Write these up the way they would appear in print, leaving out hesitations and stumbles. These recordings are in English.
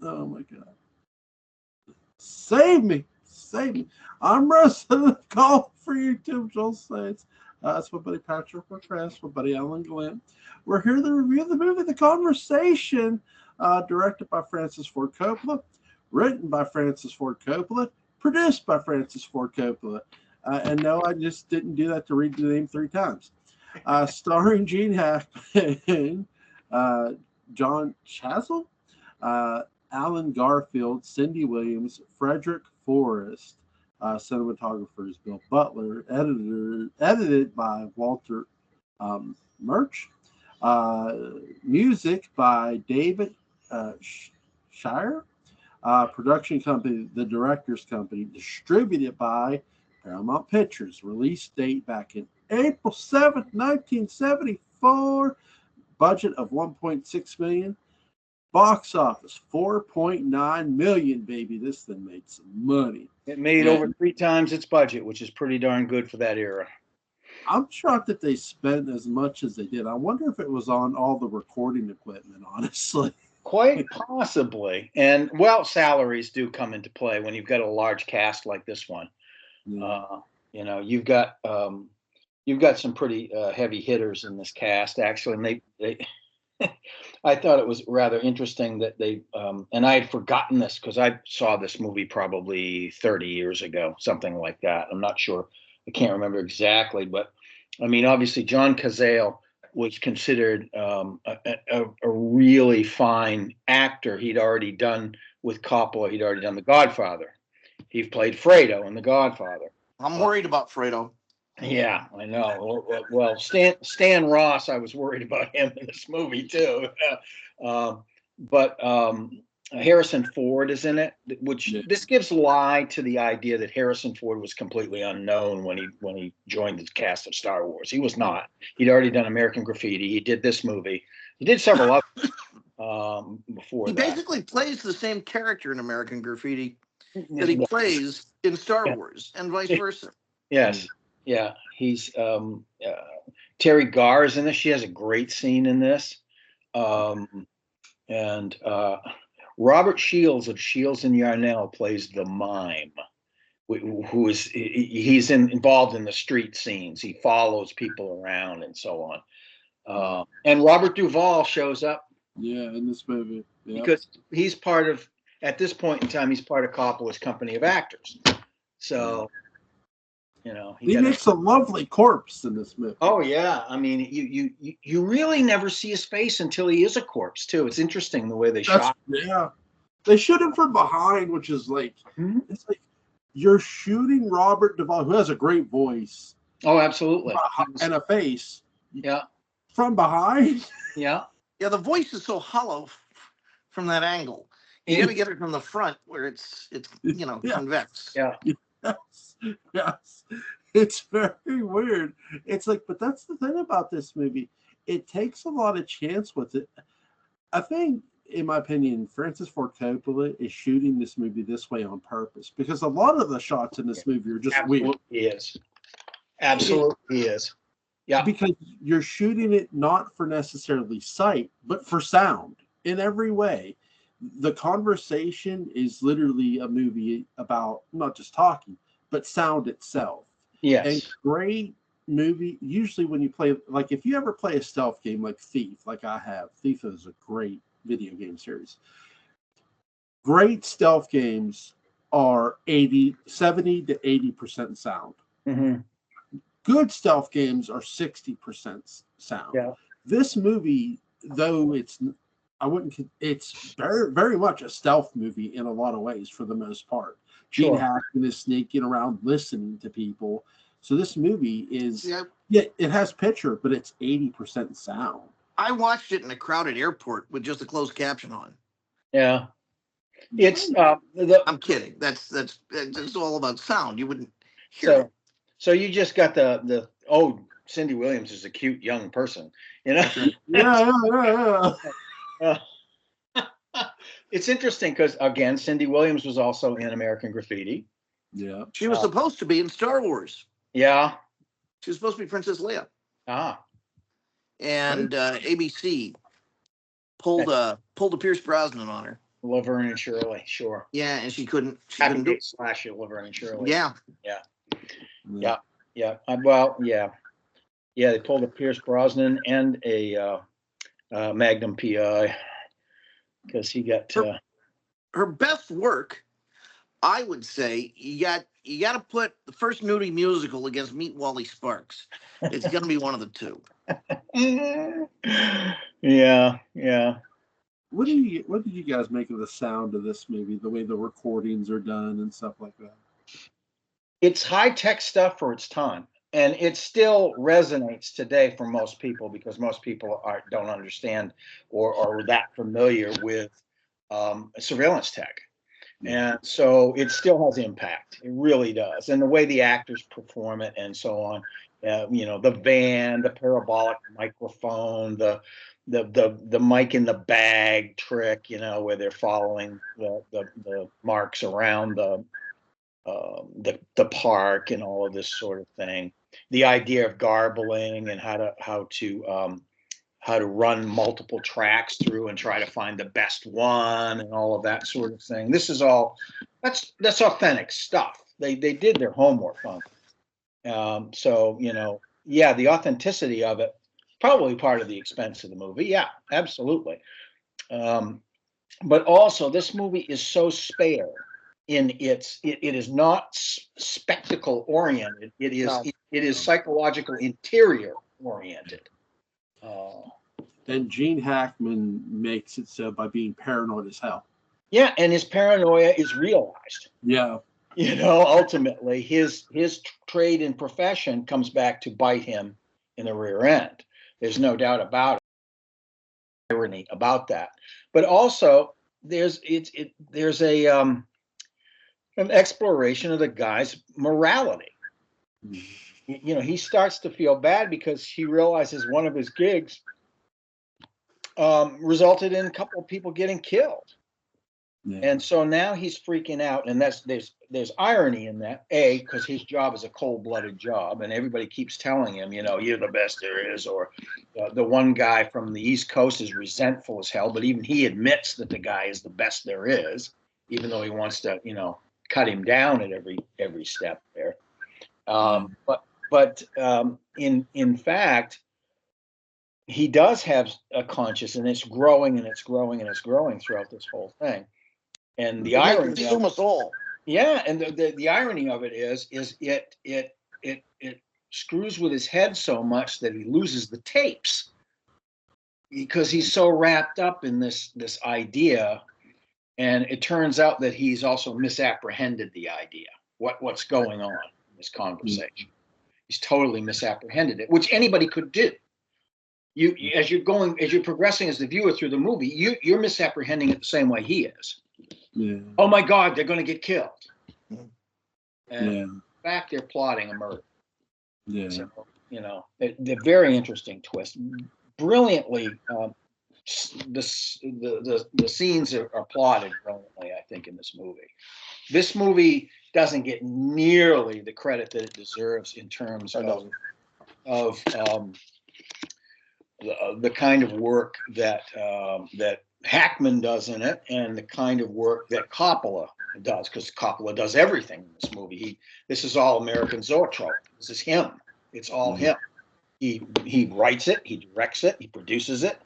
Oh my God. Save me. Save me. I'm Russell calling for YouTube Joel Saints. That's my buddy Patrick McCray, my buddy Alan Gallant. We're here to review the movie The Conversation, directed by Francis Ford Coppola, written by Francis Ford Coppola, produced by Francis Ford Coppola. And no, I just didn't do that to read the name 3 times. Starring Gene Hackman, John Chazelle, Alan Garfield, Cindy Williams, Frederick Forrest, cinematographers Bill Butler, edited by Walter Murch, music by David Shire, production company, The Directors Company, distributed by Paramount Pictures, release date back in April 7th, 1974, budget of $1.6 million. Box office, 4.9 million, baby. This thing made some money. It made over 3 times its budget, which is pretty darn good for that era. I'm shocked that they spent as much as they did. I wonder if it was on all the recording equipment, honestly. Quite possibly. And, well, salaries do come into play when you've got a large cast like this one. Yeah. You've got some pretty heavy hitters in this cast, actually. And they I thought it was rather interesting that they, and I had forgotten this because I saw this movie probably 30 years ago, something like that. I'm not sure. I can't remember exactly. But, I mean, obviously, John Cazale was considered a really fine actor. He'd already done with Coppola. He'd already done The Godfather. He played Fredo in The Godfather. I'm worried about Fredo. Yeah, I know. Well, Stan Ross, I was worried about him in this movie too. But Harrison Ford is in it, which this gives lie to the idea that Harrison Ford was completely unknown when he joined the cast of Star Wars. He was not. He'd already done American Graffiti. He did this movie. He did several others before that. He basically plays the same character in American Graffiti that he plays in Star Wars, and vice versa. Yes. Yeah, he's Terry Garr is in this. She has a great scene in this, and Robert Shields of Shields and Yarnell plays the mime, he's involved in the street scenes. He follows people around and so on. And Robert Duvall shows up. Yeah, in this movie. Yep. Because he's at this point in time, he's part of Coppola's company of actors. So. He makes a lovely corpse in this movie. Oh yeah, I mean, you really never see his face until he is a corpse too. It's interesting the way they shot. Yeah, they shoot him from behind, which is like it's like you're shooting Robert Duvall, who has a great voice. Oh, absolutely, and a face. Yeah, from behind. Yeah, the voice is so hollow from that angle. You got to get it from the front where it's convex. Yeah. Yes, it's very weird. It's like, but that's the thing about this movie. It takes a lot of chance with it. I think, in my opinion, Francis Ford Coppola is shooting this movie this way on purpose because a lot of the shots in this movie are just weird. Absolutely is. Yeah, because you're shooting it not for necessarily sight, but for sound in every way. The Conversation is literally a movie about not just talking, but sound itself. Yes. And great movie. Usually when you play, like if you ever play a stealth game like Thief, like I have, Thief is a great video game series. Great stealth games are 70 to 80% sound. Mm-hmm. Good stealth games are 60% sound. Yeah. This movie, though it's very, very much a stealth movie in a lot of ways for the most part. Gene Hackman is sneaking around listening to people. So this movie is, it has picture, but it's 80% sound. I watched it in a crowded airport with just a closed caption on. Yeah. It's, I'm kidding. That's all about sound. You wouldn't hear it. So you just got Cindy Williams is a cute young person, Yeah. It's interesting because, again, Cindy Williams was also in American Graffiti. Yeah. She was supposed to be in Star Wars. Yeah. She was supposed to be Princess Leia. Ah. And ABC pulled a Pierce Brosnan on her. Laverne and Shirley, sure. Yeah, and she couldn't Happy do Days slash Laverne and Shirley. Yeah. Yeah. They pulled a Pierce Brosnan and a Magnum PI because he got Her best work, I would say, you got to put the first nudie musical against Meet Wally Sparks. It's going to be one of the two. yeah. What did you guys make of the sound of this movie? The way the recordings are done and stuff like that. It's high-tech stuff for its time, and it still resonates today for most people because most people don't understand or are that familiar with surveillance tech. And so it still has impact. It really does. And the way the actors perform it and so on, the van, the parabolic microphone, the mic in the bag trick, where they're following the marks around the park and all of this sort of thing. The idea of garbling and how to run multiple tracks through and try to find the best one and all of that sort of thing. This is all that's authentic stuff. They did their homework on it. So the authenticity of it probably part of the expense of the movie. Yeah, absolutely. But also this movie is so spare in it is not spectacle oriented. It is psychological interior oriented. And Gene Hackman makes it so by being paranoid as hell. Yeah, and his paranoia is realized. Yeah. Ultimately, his trade and profession comes back to bite him in the rear end. There's no doubt about it. Irony about that. But also, there's an exploration of the guy's morality. He starts to feel bad because he realizes one of his gigs resulted in a couple of people getting killed. Yeah. And so now he's freaking out, and there's irony in that. Because his job is a cold-blooded job, and everybody keeps telling him, you're the best there is, or the one guy from the East Coast is resentful as hell, but even he admits that the guy is the best there is, even though he wants to, cut him down at every step there. But in fact, he does have a conscience, and it's growing and it's growing and it's growing throughout this whole thing. And the irony, consume us all. Yeah, and the irony of it is it screws with his head so much that he loses the tapes because he's so wrapped up in this idea, and it turns out that he's also misapprehended the idea. What's going on in this conversation? He's totally misapprehended it, which anybody could do. As you're progressing as the viewer through the movie, you're misapprehending it the same way he is. Yeah. Oh my God, they're going to get killed. And in fact, they're plotting a murder. Yeah. So, they're very interesting twist. Brilliantly, the scenes are plotted brilliantly, I think, in this movie. This movie doesn't get nearly the credit that it deserves in terms of the kind of work that Hackman does in it, and the kind of work that Coppola does, because Coppola does everything in this movie. This is all American Zoetrope. This is him. It's all him. He writes it, he directs it, he produces it,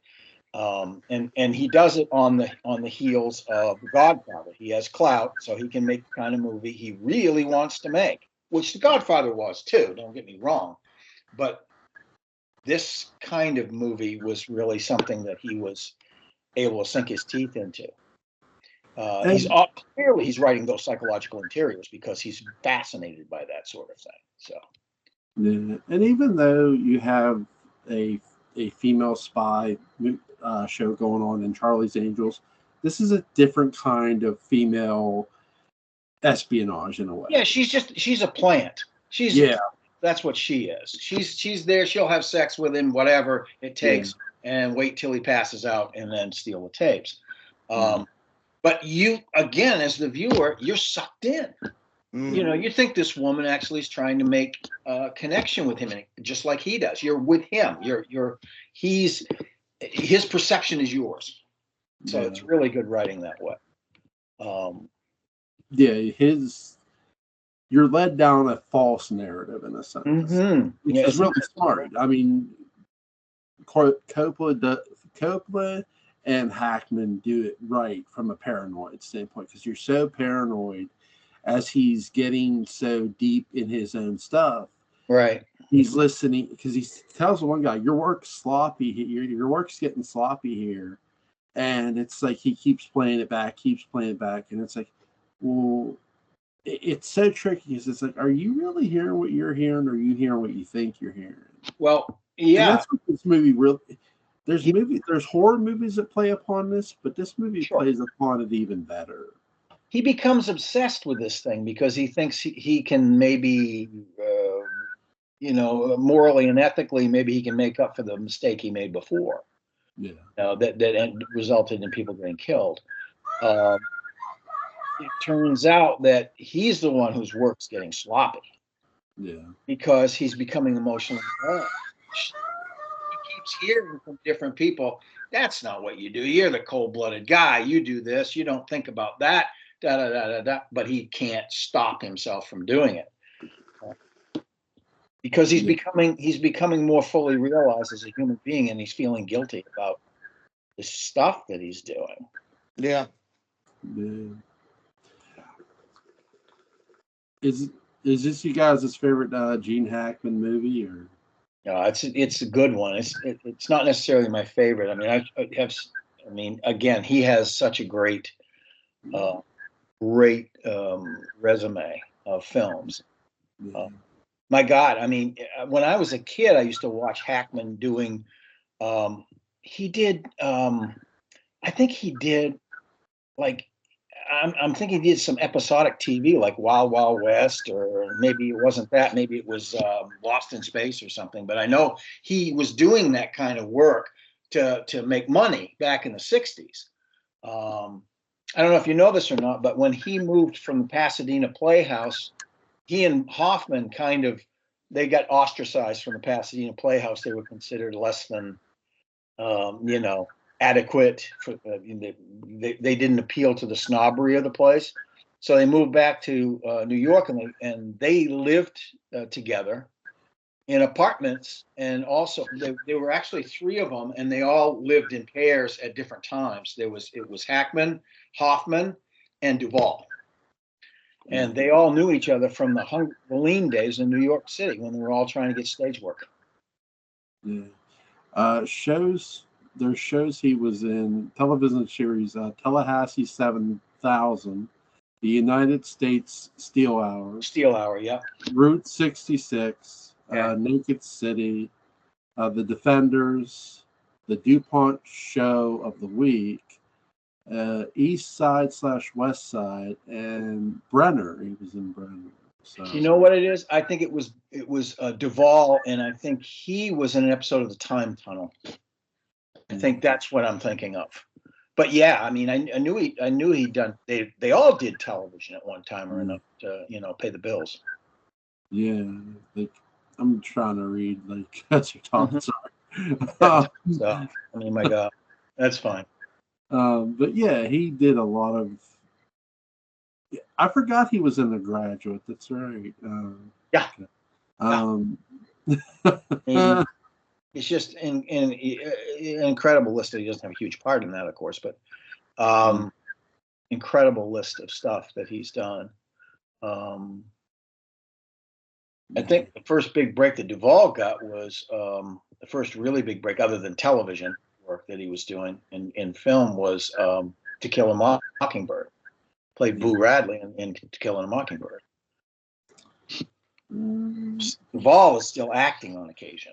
and he does it on the heels of The Godfather. He has clout, so he can make the kind of movie he really wants to make, which The Godfather was too. Don't get me wrong, but this kind of movie was really something that he was able to sink his teeth into. Clearly he's writing those psychological interiors because he's fascinated by that sort of thing. So, yeah. And even though you have a female spy show going on in Charlie's Angels, this is a different kind of female espionage in a way. Yeah, she's a plant. That's what she is. She's there. She'll have sex with him, whatever it takes, and wait till he passes out and then steal the tapes. But you, again, as the viewer, you're sucked in. You think this woman actually is trying to make a connection with him, just like he does. You're with him. His perception is yours. So it's really good writing that way. Yeah, you're led down a false narrative in a sense, which is really smart. I mean, Coppola and Hackman do it right from a paranoid standpoint, because you're so paranoid as he's getting so deep in his own stuff. Right. He's listening, because he tells the one guy, "Your work's sloppy. Your work's getting sloppy here," and it's like he keeps playing it back, and it's like, well, it's so tricky, because it's like, are you really hearing what you're hearing, or are you hearing what you think you're hearing? Well, yeah, and that's what this movie really. There's horror movies that play upon this, but this movie plays upon it even better. He becomes obsessed with this thing because he thinks he can maybe, morally and ethically, maybe he can make up for the mistake he made before. Yeah. That resulted in people getting killed. It turns out that he's the one whose work's getting sloppy. Yeah. Because he's becoming emotionally involved. He keeps hearing from different people, "That's not what you do. You're the cold-blooded guy. You do this. You don't think about that." Da da da da da. But he can't stop himself from doing it because he's becoming more fully realized as a human being, and he's feeling guilty about the stuff that he's doing. Yeah. Is this you guys' favorite Gene Hackman movie, or? No, it's a good one. It's not necessarily my favorite. I mean, again, he has such a great resume of films. My God, I mean, when I was a kid, I used to watch Hackman doing. He did. I think he did like. I'm thinking he did some episodic TV like Wild Wild West, or maybe it wasn't that. Maybe it was Lost in Space or something. But I know he was doing that kind of work to make money back in the 60s. I don't know if you know this or not, but when he moved from the Pasadena Playhouse, he and Hoffman they got ostracized from the Pasadena Playhouse. They were considered less than, adequate. They didn't appeal to the snobbery of the place, so they moved back to New York, and they lived together in apartments, and also there were actually 3 of them, and they all lived in pairs at different times. It was Hackman, Hoffman, and Duvall, and they all knew each other from the lean days in New York City when they were all trying to get stage work. Yeah. There's shows he was in, television series, Tallahassee 7000, The United States Steel Hour, yeah. Route 66, Naked City, The Defenders, The DuPont Show of the Week, East Side / West Side, and Brenner. He was in Brenner. So. You know what it is? I think it was Duvall, and I think he was in an episode of The Time Tunnel. I think that's what I'm thinking of. But yeah, I mean, I knew he'd done. They all did television at one time or another to pay the bills. Yeah, like I'm trying to read as you're talking. Sorry. So I mean, my God, that's fine. But yeah, he did a lot of. I forgot he was in The Graduate. That's right. Yeah. Okay. It's just an incredible list. He doesn't have a huge part in that, of course, but incredible list of stuff that he's done. I think the first big break that Duvall got was the first really big break, other than television work that he was doing in film, was To Kill a Mockingbird. Played Boo Radley in To Kill a Mockingbird. Duvall is still acting on occasion.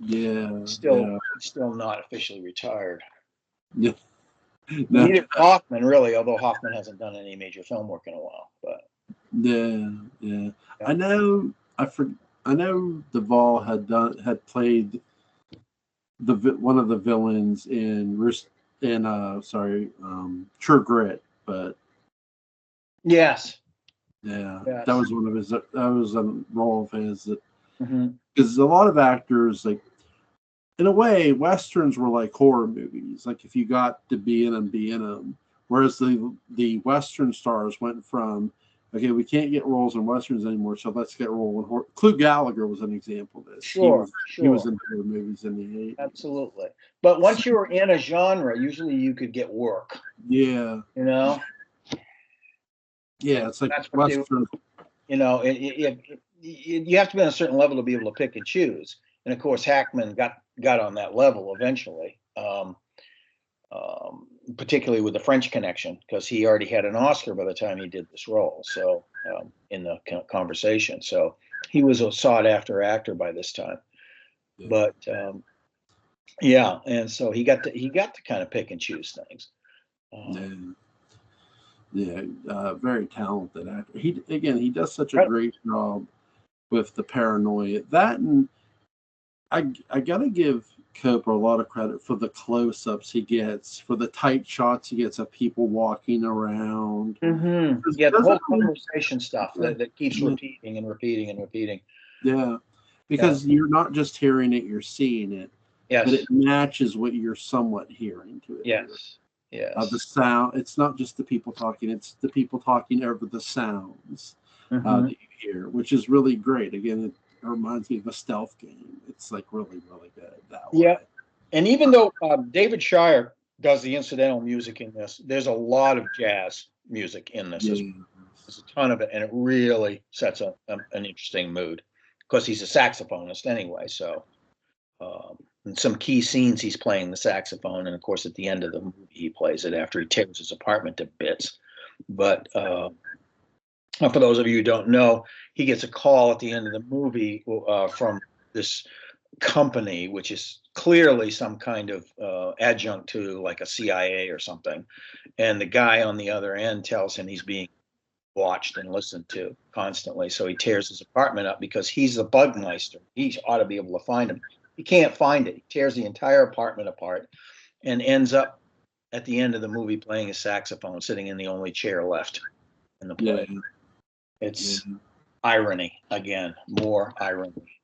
Yeah. Still not officially retired. Yeah. Neither Hoffman, really, although Hoffman hasn't done any major film work in a while. But yeah. I know Duvall had played one of the villains in True Grit, but yes. That was one of his. That was a role of his. Because a lot of actors, like, in a way, westerns were like horror movies. Like, if you got to be in them, Whereas the Western stars went from, okay, we can't get roles in Westerns anymore, so let's get role in horror. Clue Gallagher was an example of this. Sure, He was sure. in horror movies in the 80s. Absolutely. But once you were in a genre, usually you could get work, Yeah. you know? Yeah, it's like That's what they, Western. you know, you have to be on a certain level to be able to pick and choose. And of course, Hackman got on that level eventually, particularly with the French Connection, because he already had an Oscar by the time he did this role. So in the conversation, so he was a sought after actor by this time. Yeah. But yeah, and so he got to kind of pick and choose things. Very talented actor. He does such a great job with the paranoia. That, and I gotta give Cooper a lot of credit for the close-ups he gets, for the tight shots he gets of people walking around. Mm-hmm. Yeah, the whole conversation stuff that keeps repeating and repeating and repeating. Yeah, because you're not just hearing it, you're seeing it. Yes. But it matches what you're somewhat hearing to it. Yes. Yes. The sound, it's not just the people talking, it's the people talking over the sounds that you hear, which is really great. Again, it reminds me of a stealth game. It's like really, really good that way. Yeah. And even though David Shire does the incidental music in this, there's a lot of jazz music in this. There's a ton of it, and it really sets an interesting mood because he's a saxophonist anyway. So in some key scenes, he's playing the saxophone, and of course, at the end of the movie, he plays it after he tears his apartment to bits. But for those of you who don't know, he gets a call at the end of the movie from this company, which is clearly some kind of adjunct to like a CIA or something. And the guy on the other end tells him he's being watched and listened to constantly. So he tears his apartment up because he's the Bugmeister. He ought to be able to find him. He can't find it. He tears the entire apartment apart and ends up at the end of the movie playing his saxophone, sitting in the only chair left in the play. Yeah. It's irony again, more irony.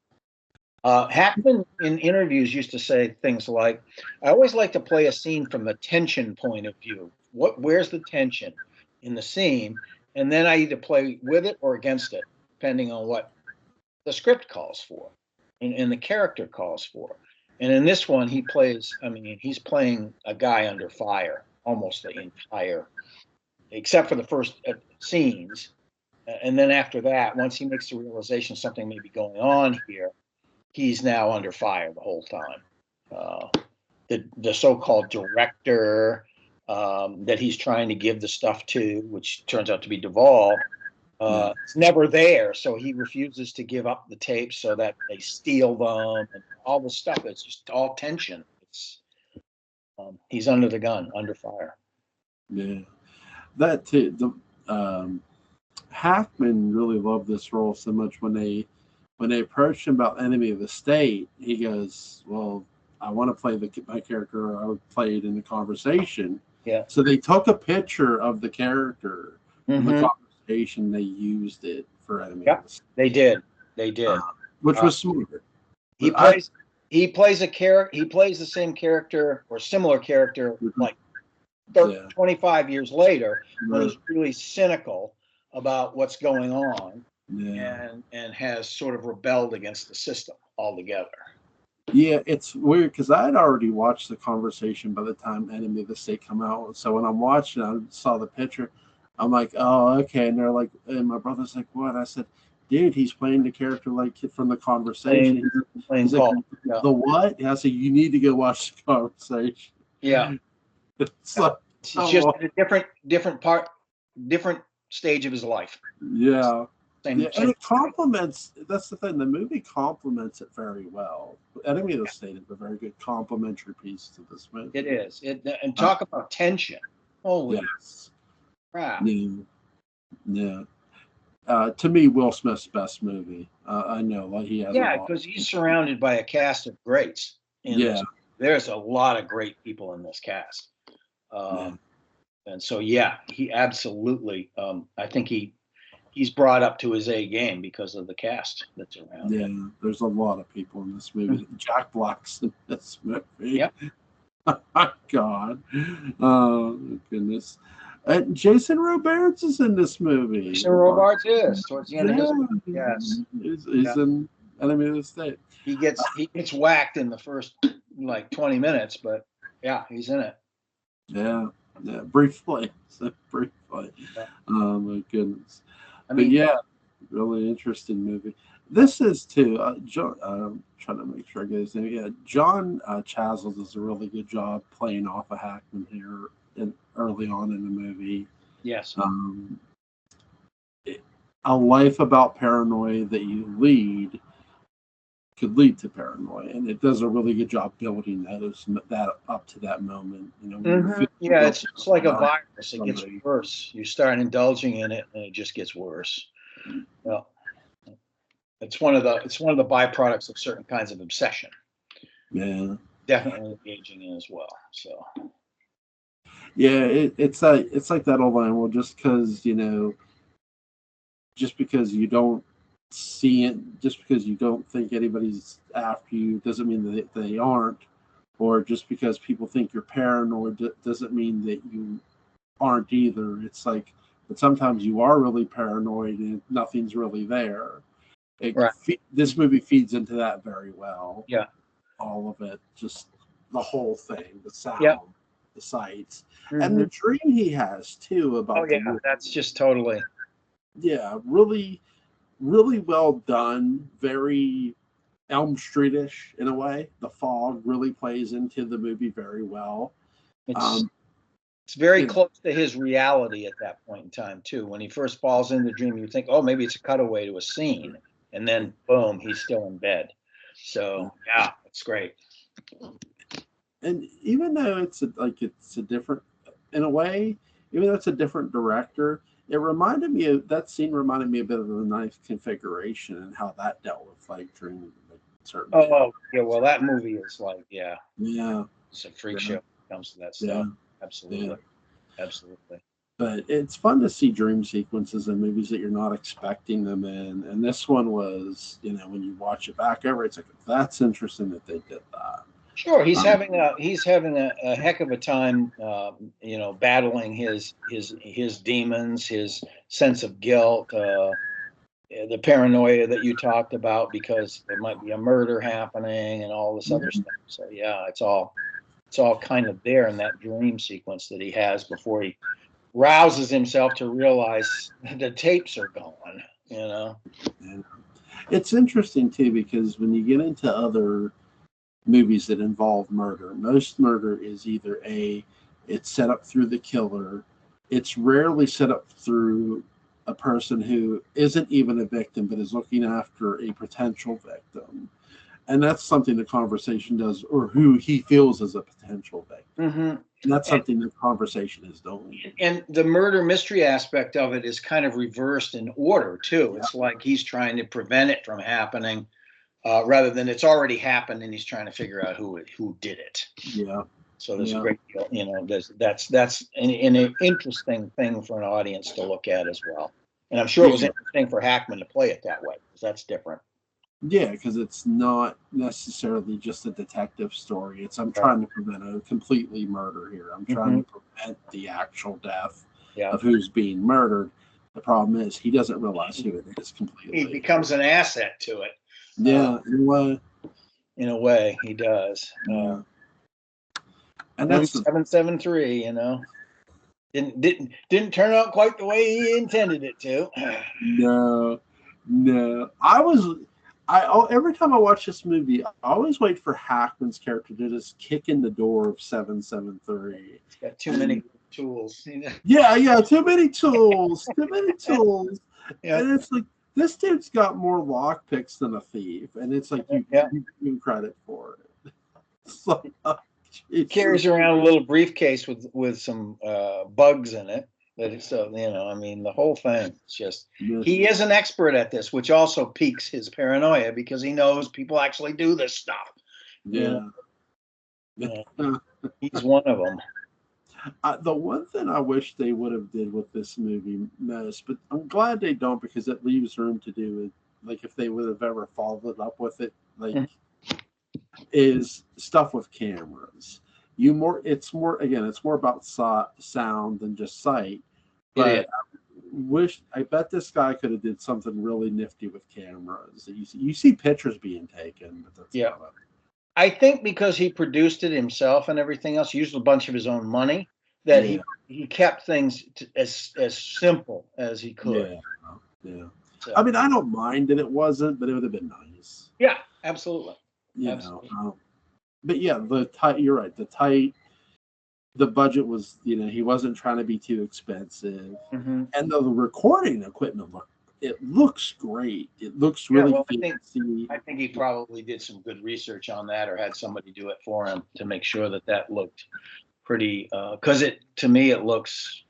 Hackman in interviews used to say things like, I always like to play a scene from the tension point of view. Where's the tension in the scene? And then I either play with it or against it, depending on what the script calls for and the character calls for. And in this one, he's playing a guy under fire, almost the entire, except for the first scenes. And then after that, once he makes the realization something may be going on here, he's now under fire the whole time. The so-called director that he's trying to give the stuff to, which turns out to be Duvall, is never there. So he refuses to give up the tapes so that they steal them and all this stuff. It's just all tension. He's under the gun, under fire. Yeah. That too. Hackman really loved this role so much when they approached him about Enemy of the State, he goes, well, I want to play my character I played in the conversation. Yeah. So they took a picture of the character in the conversation. They used it for Enemy of the State. They did. Which was smart. He plays a character. He plays the same character or similar character like 25 years later when he's really cynical about what's going on. Yeah. And has sort of rebelled against the system altogether. Yeah, it's weird because I had already watched the conversation by the time Enemy of the State come out. So when I'm watching, I saw the picture. I'm like, oh, okay. And they're like, and my brother's like, what? I said, dude, he's playing the character like from the conversation. He's like, the what? I said, you need to go watch the conversation. Yeah. It's like, it's just a different stage of his life. Yeah. And it complements, that's the thing, the movie complements it very well. Enemy of the State is a very good complementary piece to this movie. It is. And talk about tension. Holy crap. Yeah. To me, Will Smith's best movie. I know, like he has. Yeah, because he's surrounded by a cast of greats. There's a lot of great people in this cast. And so, he absolutely, I think he's brought up to his A game because of the cast that's around. Yeah, there's a lot of people in this movie. Jack Black's in this movie. Yep. My God. Oh, goodness. Jason Robards is in this movie. Jason Robards is towards the end of his Yeah. yes. He's Yeah. in Enemy of the State. He gets whacked in the first like 20 minutes, but yeah, he's in it. Yeah. Yeah. Briefly. So briefly. Yeah. Oh, my goodness. I But mean, yeah, really interesting movie. This is too. John, trying to make sure I get his name. Yeah, John Chazelle does a really good job playing off of Hackman here early on in the movie. yes. A life about paranoia that you lead could lead to paranoia, and it does a really good job building that up to that moment. You know, when you're Yeah, it's like a about virus. It gets somebody. worse. You start indulging in it, and it just gets worse. Well, it's one of the byproducts of certain kinds of obsession. Yeah. Definitely engaging in as well. So Yeah, it's like that old line. Well, just because just because you don't see it, just because you don't think anybody's after you, doesn't mean that they aren't. Or just because people think you're paranoid doesn't mean that you aren't either. It's like, but sometimes you are really paranoid and nothing's really there. right. This movie feeds into that very well. Yeah. All of it, just the whole thing, the sound, Yep. the sights, and the dream he has too about. Oh yeah, that's just totally. Yeah, really, really well done. Very Elm Street-ish in a way. The fog really plays into the movie very well. It's very close to his reality at that point in time too. When he first falls in the dream, you think, oh, maybe it's a cutaway to a scene, and then boom, he's still in bed. So yeah, it's great. And even though it's a different, in a way, even though it's a different director, that scene reminded me a bit of the Ninth Configuration and how that dealt with like dreaming. Certain. Oh yeah, well that movie is like yeah, it's a freak show when it comes to that stuff. Absolutely, absolutely. But it's fun to see dream sequences in movies that you're not expecting them in, and this one was, when you watch it back over, it's like that's interesting that they did that. Sure, he's having a heck of a time, battling his demons, his sense of guilt, the paranoia that you talked about because there might be a murder happening and all this other stuff. So yeah, it's all kind of there in that dream sequence that he has before he rouses himself to realize the tapes are gone. It's interesting too because when you get into other movies that involve murder, most murder is either it's set up through the killer. It's rarely set up through a person who isn't even a victim but is looking after a potential victim, and that's something the conversation does, or who he feels as a potential victim. And that's something the conversation is doing. And the murder mystery aspect of it is kind of reversed in order too. It's like he's trying to prevent it from happening, rather than it's already happened and he's trying to figure out who did it. Yeah. So there's a great deal, that's an interesting thing for an audience to look at as well. And I'm sure it was interesting for Hackman to play it that way because that's different. Yeah, because it's not necessarily just a detective story. I'm trying to prevent a completely murder here. I'm trying to prevent the actual death of who's being murdered. The problem is he doesn't realize who it is completely. He becomes an asset to it. Yeah, in a way, he does. And that's 773. Didn't turn out quite the way he intended it to. No. Every time I watch this movie, I always wait for Hackman's character to just kick in the door of 773. He's got too many tools. Yeah, too many tools. And it's like, this dude's got more lockpicks than a thief, and it's like you give him credit for it. So, he carries around a little briefcase with some bugs in it. The whole thing. It's just he is an expert at this, which also piques his paranoia because he knows people actually do this stuff. Yeah. He's one of them. The one thing I wish they would have did with this movie most, but I'm glad they don't because it leaves room to do it. Like if they would have ever followed up with it, is stuff with cameras. it's more about sound than just sight. It is. But I bet this guy could have did something really nifty with cameras. You see pictures being taken, but that's Yeah. about it. I think because he produced it himself and everything else, used a bunch of his own money, that Yeah. he kept things as simple as he could. Yeah, yeah. So, I mean, I don't mind that it wasn't, but it would have been nice. yeah, absolutely. You Absolutely. know, but yeah, you're right. The budget was, he wasn't trying to be too expensive, Mm-hmm. and the recording equipment looks great. It looks really fancy. I think he probably did some good research on that, or had somebody do it for him to make sure that looked pretty. Because to me it looks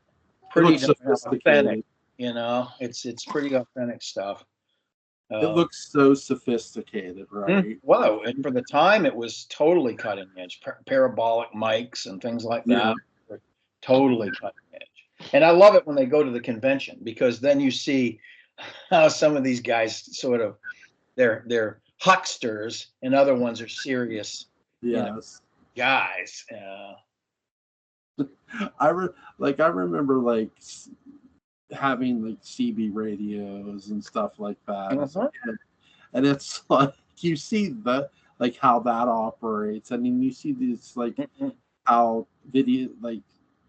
pretty authentic. It's pretty authentic stuff. It looks so sophisticated, right? Wow, and for the time, it was totally cutting edge. Parabolic mics and things like that were totally cutting edge. And I love it when they go to the convention, because then you see how some of these guys they're hucksters, and other ones are serious guys. I remember having CB radios and stuff like that as a kid. And it's like you see how that operates. I mean, you see these how video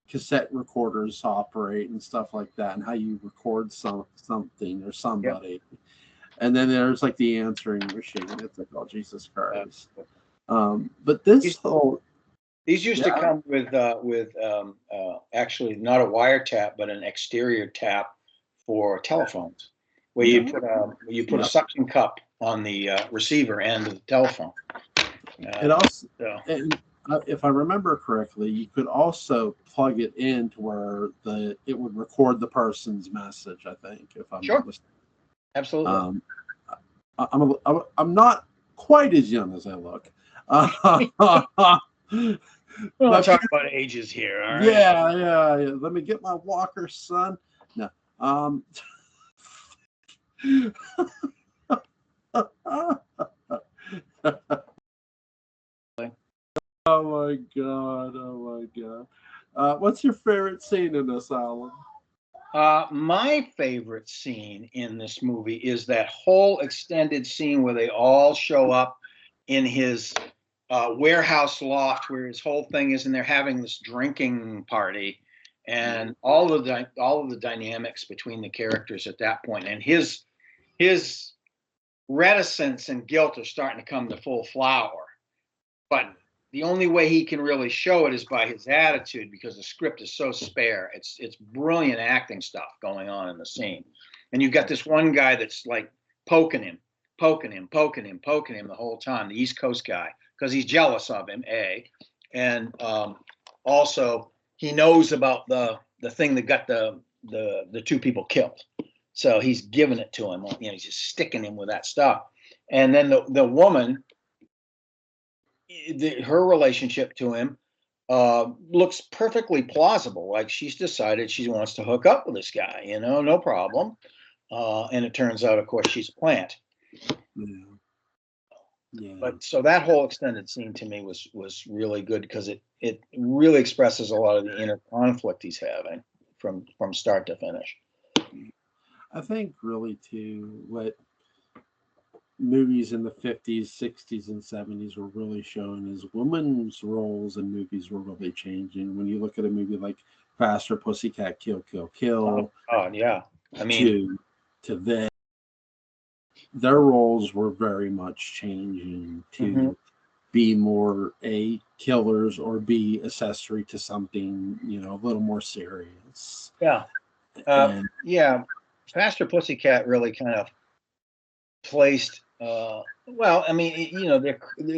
cassette recorders operate and stuff like that, and how you record something or somebody. And then there's the answering machine. It's like, oh, Jesus Christ. But these used to come with actually not a wiretap, but an exterior tap for telephones, where you put a suction cup on the receiver end of the telephone. It also, if I remember correctly, you could also plug it in to where it would record the person's message. I think, if I'm not mistaken. Absolutely. I'm not quite as young as I look. We're not talking about ages here, all right? Yeah. Let me get my walker, son. No. Oh my God. What's your favorite scene in this, Alan? My favorite scene in this movie is that whole extended scene where they all show up in his warehouse loft, where his whole thing is, and they're having this drinking party, and all of the dynamics between the characters at that point, and his reticence and guilt are starting to come to full flower. But the only way he can really show it is by his attitude, because the script is so spare. It's brilliant acting stuff going on in the scene. And you've got this one guy that's poking him the whole time, the East Coast guy, because he's jealous of him, and also he knows about the thing that got the two people killed. So he's giving it to him. He's just sticking him with that stuff. And then the woman, her relationship to him looks perfectly plausible. Like, she's decided she wants to hook up with this guy, no problem. And it turns out, of course, she's a plant. Yeah. But so that whole extended scene to me was really good, because it really expresses a lot of the inner conflict he's having from start to finish. I think really too, what movies in the 50s, 60s, and 70s were really showing is women's roles in movies were really changing. When you look at a movie like Faster Pussycat Kill Kill Kill, yeah, I mean, to them, their roles were very much changing to be more killers, or be accessory to something a little more serious. Faster Pussycat really kind of placed well, I mean,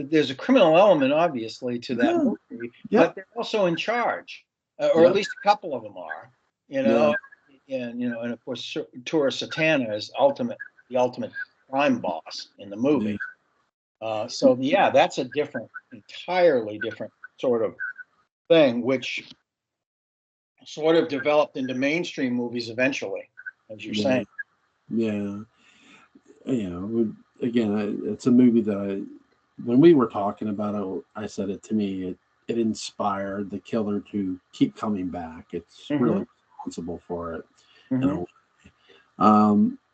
there's a criminal element obviously to that movie, but they're also in charge, or at least a couple of them are, and of course Tura Satana is the ultimate crime boss in the movie. So that's a entirely different sort of thing, which sort of developed into mainstream movies eventually, as you're saying. Yeah. Again, it's a movie that when we were talking about it, I said it to me, it inspired the killer to keep coming back. It's really responsible for it. In a way.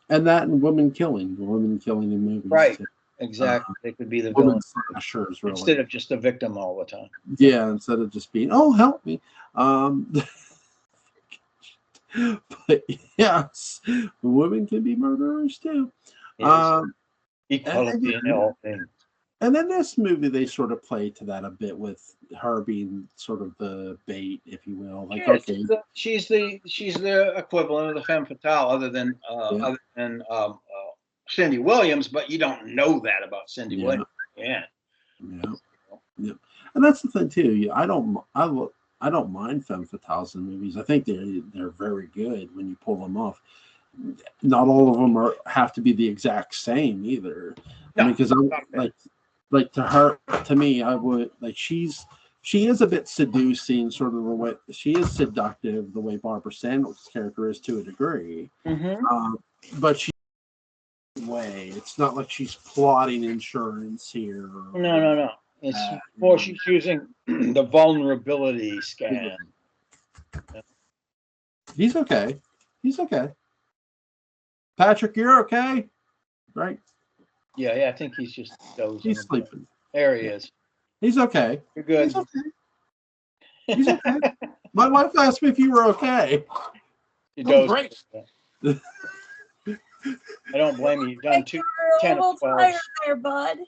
And that and women killing in movies. Right. Too. Exactly. They could be the Women villain slashers, really. instead of just the victim all the time. Yeah, instead of just being, oh, help me. But yes, women can be murderers too. Yes. And Equality in all things. And in this movie, they sort of play to that a bit with her being sort of the bait, if you will. Like, Yes, okay, she's the equivalent of the femme fatale, other than Cindy Williams. But you don't know that about Cindy Williams. Yeah. Yeah. And that's the thing too. I don't mind femme fatales in movies. I think they're very good when you pull them off. Not all of them have to be the exact same either. No, I mean, because like to me, I would like she is a bit seducing, sort of the way she is seductive, the way Barbara Sandwich's character is to a degree. But she way it's not like she's plotting insurance here. No. It's more she's using the vulnerability scan. He's okay. Patrick, you're okay, right? Yeah. I think he's just dozing. He's sleeping. There he is. He's okay. You're good. He's okay. My wife asked me if you were okay. You dozed. Great. I don't blame you. You've done 10 of 12. There, bud.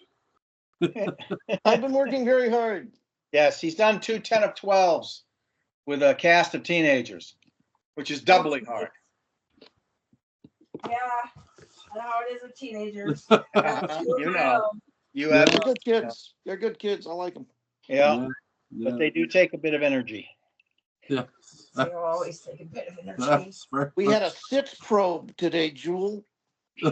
I've been working very hard. Yes, he's done 10 of 12s with a cast of teenagers, which is doubly hard. Yeah, I know how it is with teenagers. You know. They're good kids. They're good kids. I like them. Yeah. But they do take a bit of energy. Yeah. They always take a bit of energy. We had a SITS probe today, Jewel.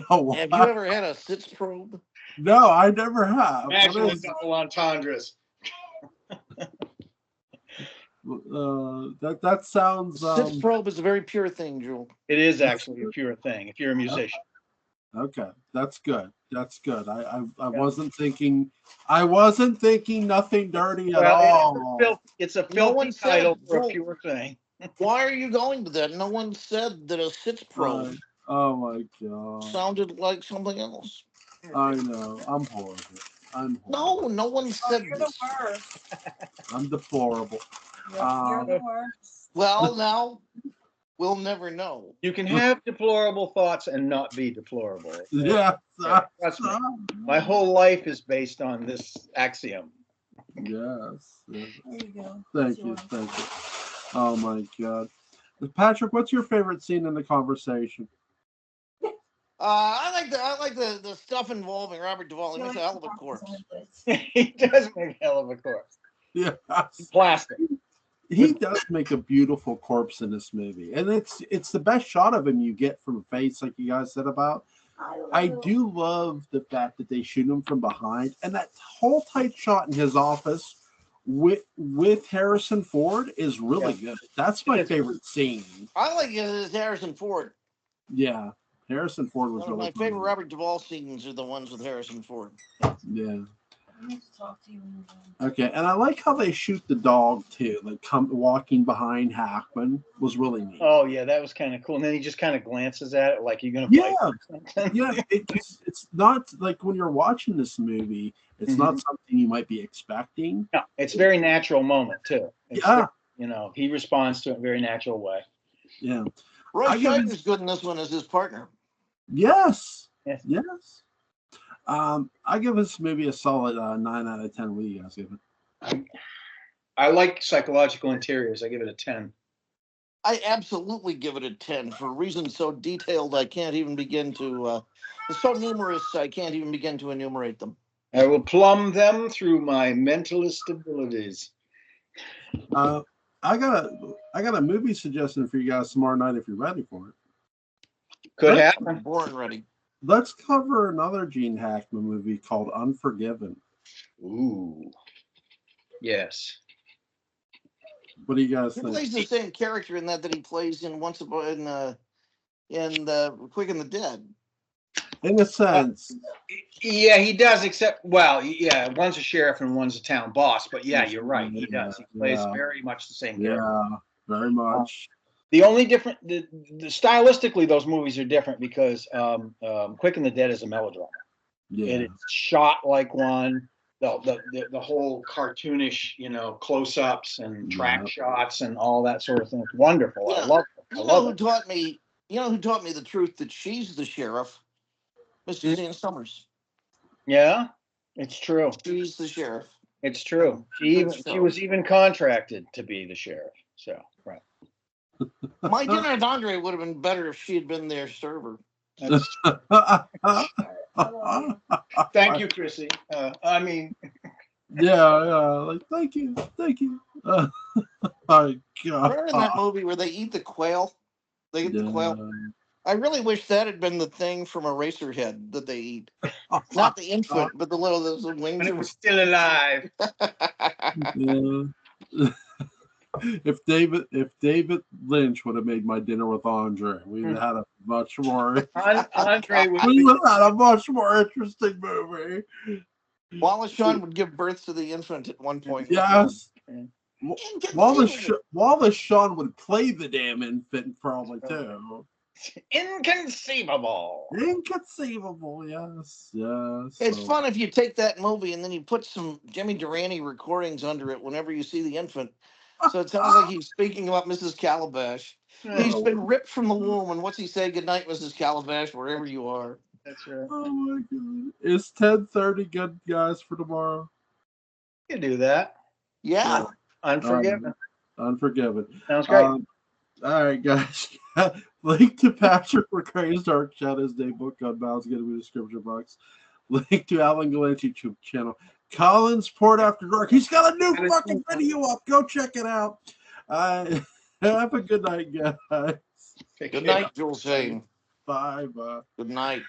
Oh, wow. Have you ever had a SITS probe? No, I never have. Actually, double entendres. That sounds. SITS probe is a very pure thing, Jewel. It is actually a pure thing if you're a musician. Okay, that's good. I wasn't thinking. I wasn't thinking nothing dirty at all. It's a filthy title for a pure thing. Why are you going to that? No one said that a SITS probe. Oh my god! Sounded like something else. I know. I'm horrible. No one said You're this. the worst. I'm deplorable. You're the worst. Well, now we'll never know. You can have deplorable thoughts and not be deplorable. Yeah. Trust me. My whole life is based on this axiom. Yes. There you go. Thank you. Oh my god. Patrick, what's your favorite scene in the conversation? I like the stuff involving Robert Duvall. He makes a hell of a corpse. He does make a hell of a corpse. Yeah. Plastic. He does make a beautiful corpse in this movie. And it's the best shot of him you get from face, like you guys said about. I do love the fact that they shoot him from behind. And that whole tight shot in his office with Harrison Ford is really good. That's my favorite scene. I like it as Harrison Ford. Yeah. Harrison Ford was really my favorite Robert Duvall scenes are the ones with Harrison Ford. Yeah. I need to talk to you. Okay, and I like how they shoot the dog too. Like walking behind Hackman was really neat. Oh yeah, that was kind of cool. And then he just kind of glances at it like, "You're gonna fight?" Yeah. It's not like when you're watching this movie, it's not something you might be expecting. No, it's a very natural moment too. Yeah. He responds to it in a very natural way. Yeah. Roy Scheider's good in this one as his partner. Yes. I give this movie a solid 9 out of 10. What do you guys give it? I like psychological interiors. I give it a 10. I absolutely give it a 10 for reasons so detailed I can't even begin to. It's so numerous I can't even begin to enumerate them. I will plumb them through my mentalist abilities. I got a movie suggestion for you guys tomorrow night if you're ready for it. Could happen. I'm born ready. Let's cover another Gene Hackman movie called Unforgiven. Ooh. Yes. What do you guys think? He plays the same character in that he plays in in the Quick and the Dead. in a sense. Yeah, he does. Except, well, yeah, one's a sheriff and one's a town boss. But yeah, you're right. He does. He plays very much the same character. Yeah, very much. The only different, the stylistically, those movies are different because Quick and the Dead is a melodrama. Yeah. It's shot like one. The whole cartoonish, close-ups and track shots and all that sort of thing. It's wonderful. Yeah. I love it. You know who taught me the truth that she's the sheriff? Mrs. Ann Summers. Yeah, it's true. She's the sheriff. It's true. She was even contracted to be the sheriff. So right. My dinner with Andre would have been better if she had been their server. Thank you, Chrissy. Like thank you. My God. Remember in that movie where they eat the quail? They eat the quail. I really wish that had been the thing from Eraserhead that they eat. Not the infant, but the little those wings. When it was still alive. Yeah. If David Lynch would have made My Dinner with Andre, we would have had a much more Andre would we would have had a much more interesting movie. Wallace Shawn would give birth to the infant at one point. Yes. Wallace Shawn would play the damn infant probably too. Inconceivable. Yes. It's fun if you take that movie and then you put some Jimmy Durante recordings under it whenever you see the infant. So it sounds like he's speaking about Mrs. Calabash. He's been ripped from the womb, and what's he say? Good night, Mrs. Calabash, wherever you are. That's right. Oh my God. Is 10:30 good, guys, for tomorrow? You can do that. Yeah. Unforgiven. Unforgiven. Sounds great. All right, guys. Link to Patrick McCray's Dark Shadows Day book on Bounds going to be in the description box. Link to Alan Gallant's YouTube channel. Colin's Port After Dark. He's got a new fucking video up. Go check it out. Have a good night, guys. Good night, Jules Shane. Bye. Good night.